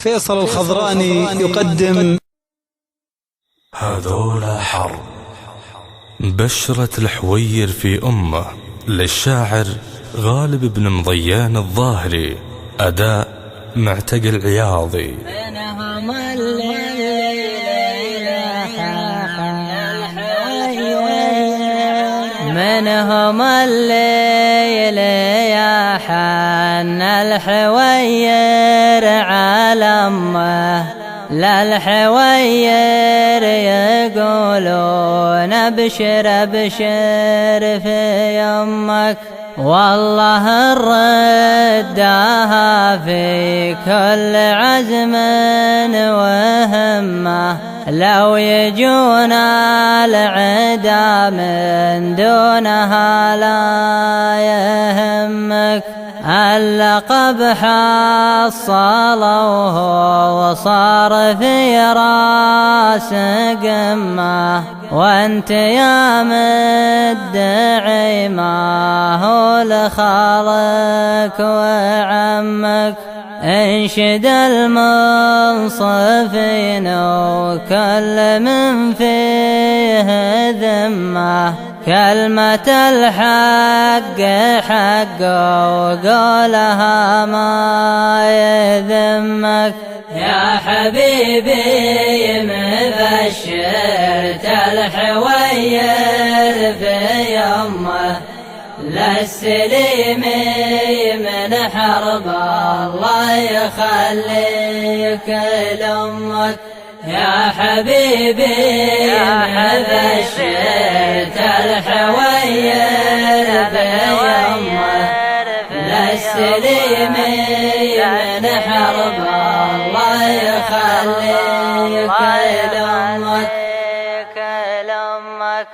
فيصل الخضراني يقدم هذول حرب. بشرت الحوير في أمه للشاعر غالب بن مضيان الظاهري، أداء معتقل العياضي. منهم الليل يا حن الحوير على أمه، للحوير يقولون ابشر ابشر في يمك، والله رداها في كل عزم وهمه، لو يجونا العدا من دونها لا يهمك، اللقب حصلوه وصار في راس قمه، وانت يا مدعي ما هو لخالك وعمك، انشد المنصفين وكل من فيه ذمه، كلمة الحق حق وقولها ما يذمك، يا حبيبي مبشرت الحوير في يمه، للسليمي من حرب الله يخليك لأمك، يا حبيبي مبشرت الحوير في يمه، للسليمي من حرب الله يخليك لأمك.